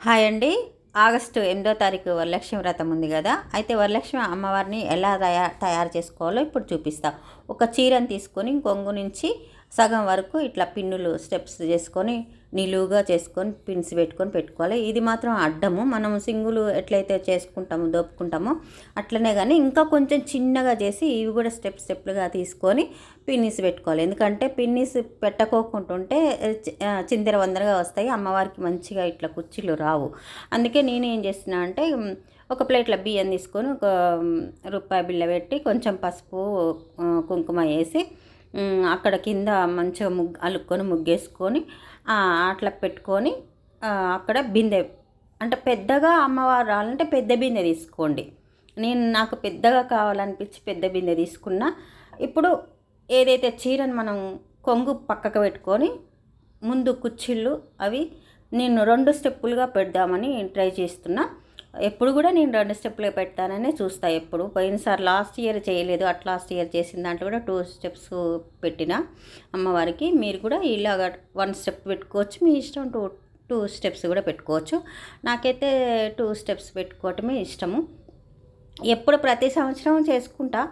Hi అండి. August 8వ తారీఖు వరలక్ష్మి వ్రతం ఉంది కదా. అయితే వరలక్ష్మి అమ్మవారిని ఎలా తయారు చేసుకోవాలో ఇప్పుడు చూపిస్తా. ఒక చీరను తీసుకొని కొంగు నుంచి సగం వరకు ఇట్లా పిన్నులు స్టెప్స్ చేసుకొని నిలువుగా చేసుకొని పిన్స్ పెట్టుకోవాలి. ఇది మాత్రం అడ్డము, మనం సింగులు ఎట్లయితే చేసుకుంటామో దోపుకుంటామో అట్లనే, కానీ ఇంకా కొంచెం చిన్నగా చేసి ఇవి కూడా స్టెప్లుగా తీసుకొని పిన్నిస్ పెట్టుకోవాలి. ఎందుకంటే పిన్నిస్ పెట్టకోకుంటుంటే చిందర వందరగా వస్తాయి, అమ్మవారికి మంచిగా ఇట్లా కుర్చీలు రావు. అందుకే నేను ఏం చేస్తున్నా అంటే ఒక ప్లేట్లో బియ్యం తీసుకొని ఒక రూపాయి బిళ్ళ పెట్టి కొంచెం పసుపు కుంకుమ వేసి అక్కడ కింద మంచిగా అలుక్కొని ముగ్గేసుకొని అట్లా పెట్టుకొని అక్కడ బిందె, అంటే పెద్దగా అమ్మవారు రావాలంటే పెద్ద బిందె తీసుకోండి. నాకు పెద్దగా కావాలనిపించి పెద్ద బిందె తీసుకున్నా. ఇప్పుడు ఏదైతే చీరను మనం కొంగు పక్కకు పెట్టుకొని ముందు కుచ్చిళ్ళు అవి నేను 2 స్టెప్పులుగా పెడదామని ట్రై చేస్తున్నా. ఎప్పుడు కూడా నేను 2 స్టెప్పులు పెడతాననే చూస్తా. ఎప్పుడు పోయినసారి లాస్ట్ ఇయర్ చేయలేదు, లాస్ట్ ఇయర్ చేసిన దాంట్లో కూడా 2 స్టెప్స్ పెట్టిన అమ్మవారికి. మీరు కూడా ఇలాగ 1 స్టెప్ పెట్టుకోవచ్చు, మీ ఇష్టం. టూ స్టెప్స్ కూడా పెట్టుకోవచ్చు. నాకైతే 2 స్టెప్స్ పెట్టుకోవటమే ఇష్టము. ఎప్పుడు ప్రతి సంవత్సరం చేసుకుంటా.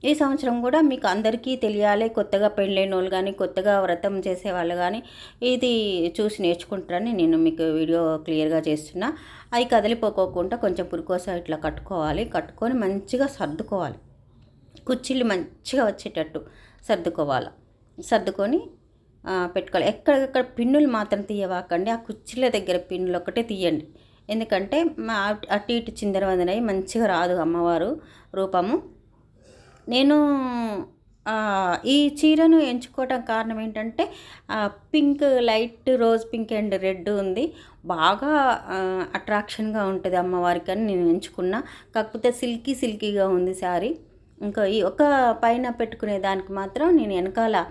ఈ సంవత్సరం కూడా మీకు అందరికీ తెలియాలి, కొత్తగా పెళ్ళైన వాళ్ళు కానీ కొత్తగా వ్రతం చేసేవాళ్ళు కానీ ఇది చూసి నేర్చుకుంటారని నేను మీకు వీడియో క్లియర్గా చేస్తున్నా. అవి కదిలిపోకోకుండా కొంచెం పురుకోస ఇట్లా కట్టుకొని మంచిగా సర్దుకోవాలి. కుర్చీలు మంచిగా వచ్చేటట్టు సర్దుకొని పెట్టుకోవాలి. ఎక్కడెక్కడ పిన్నులు మాత్రం తీయవాకండి, ఆ కుర్చీల దగ్గర పిన్నులు ఒకటే తీయండి. ఎందుకంటే అటు ఇటు చిందరవందనయి మంచిగా రాదు అమ్మవారు రూపము. నేను ఈ చీరను ఎంచుకోవటం కారణం ఏంటంటే pink, light rose pink and red ఉంది, బాగా అట్రాక్షన్గా ఉంటుంది అమ్మవారికి అని నేను ఎంచుకున్నా. కాకపోతే సిల్కీగా ఉంది శారీ. ఇంకా ఈ ఒక పైన పెట్టుకునే దానికి మాత్రం నేను వెనకాల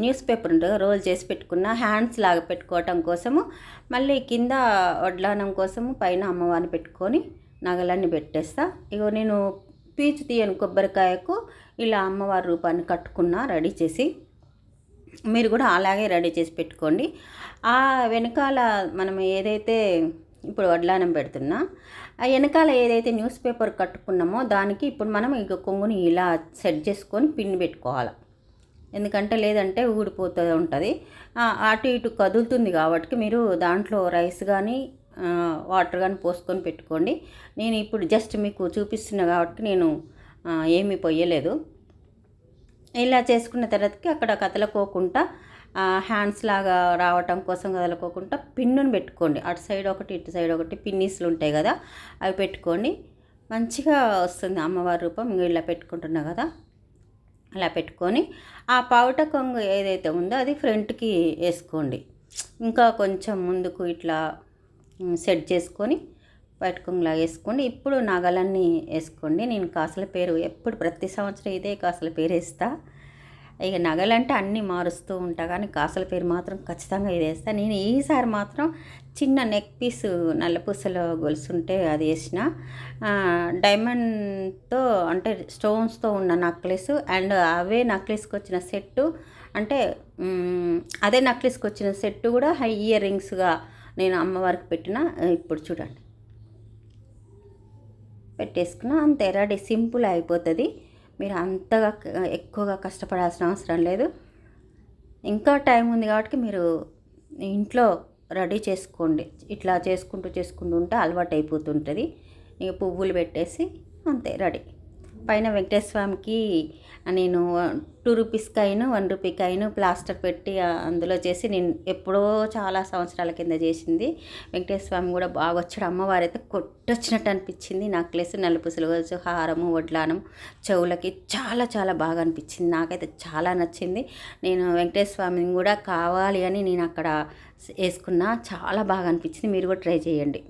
న్యూస్ పేపర్ ఉంటుంది రోల్ చేసి పెట్టుకున్న, హ్యాండ్స్ లాగా పెట్టుకోవటం కోసము. మళ్ళీ కింద వడ్లానం కోసము పైన అమ్మవారిని పెట్టుకొని నగలన్నీ పెట్టేస్తా. ఇగో నేను పీచు తీయని కొబ్బరికాయకు ఇలా అమ్మవారి రూపాన్ని కట్టుకున్నా రెడీ చేసి. మీరు కూడా అలాగే రెడీ చేసి పెట్టుకోండి. ఆ వెనకాల మనం ఏదైతే ఇప్పుడు వడ్లానం పెడుతున్నా ఆ వెనకాల ఏదైతే న్యూస్ పేపర్ కట్టుకున్నామో దానికి ఇప్పుడు మనం ఇక కొంగుని ఇలా సెట్ చేసుకొని పిన్ పెట్టుకోవాలి. ఎందుకంటే లేదంటే ఊడిపోతూ ఉంటుంది, అటు ఇటు కదులుతుంది. కాబట్టి మీరు దాంట్లో రైస్ కానీ వాటర్ కానీ పోసుకొని పెట్టుకోండి. నేను ఇప్పుడు జస్ట్ మీకు చూపిస్తున్నా కాబట్టి నేను ఏమీ పొయ్యలేదు. ఇలా చేసుకున్న తర్వాతకి అక్కడ కదలకోకుండా హ్యాండ్స్ లాగా రావటం కోసం కదలకోకుండా పిన్నుని పెట్టుకోండి. అటు సైడ్ ఒకటి ఇటు సైడ్ ఒకటి పిన్నీస్లు ఉంటాయి కదా, అవి పెట్టుకోండి. మంచిగా వస్తుంది అమ్మవారి రూపం. ఇలా పెట్టుకుంటున్నా కదా, అలా పెట్టుకొని ఆ పావుట కొంగు ఏదైతే ఉందో అది ఫ్రంట్కి వేసుకోండి. ఇంకా కొంచెం ముందుకు ఇట్లా సెట్ చేసుకొని పట్టుకుంలా వేసుకోండి. ఇప్పుడు నగలన్నీ వేసుకోండి. నేను కాసుల పేరు ఎప్పుడు ప్రతి సంవత్సరం ఇదే కాసుల పేరు వేస్తా. ఇక నగలంటే అన్నీ మారుస్తూ ఉంటా, కానీ కాసుల పేరు మాత్రం ఖచ్చితంగా ఇది వేస్తా. నేను ఈసారి మాత్రం చిన్న నెక్ పీస్ నల్లపూసల గొలుసు ఉంటే అది వేసిన, డైమండ్తో అంటే స్టోన్స్తో ఉన్న నెక్లెస్ అండ్ అవే నెక్లెస్కి వచ్చిన సెట్టు, అంటే అదే నెక్లెస్కి వచ్చిన సెట్టు కూడా హై ఇయర్ రింగ్స్గా నేను అమ్మవారికి పెట్టిన. ఇప్పుడు చూడండి పెట్టేసుకున్నా, అంతే రెడీ. సింపుల్ అయిపోతుంది. మీరు అంతగా ఎక్కువగా కష్టపడాల్సిన అవసరం లేదు. ఇంకా టైం ఉంది కాబట్టి మీరు ఇంట్లో రెడీ చేసుకోండి. ఇట్లా చేసుకుంటూ ఉంటే అలవాటు అయిపోతుంటుంది. ఇక పువ్వులు పెట్టేసి అంతే రెడీ. పైన వెంకటేశ్వర స్వామికి నేను 2 rupees coin 1 rupee coin plaster పెట్టి అందులో చేసి, నేను ఎప్పుడో చాలా సంవత్సరాల కింద చేసింది. వెంకటేశ్వర స్వామి కూడా బాగా వచ్చాడు. అమ్మవారు అయితే కొట్టొచ్చినట్టు అనిపించింది. నెక్లెస్, నలుపుసలు గొలుసు, హారము, వడ్లానం, చెవులకి చాలా చాలా బాగా అనిపించింది. నాకైతే చాలా నచ్చింది. నేను వెంకటేశ్వర స్వామిని కూడా కావాలి అని నేను అక్కడ వేసుకున్నా. చాలా బాగా అనిపించింది. మీరు కూడా ట్రై చేయండి.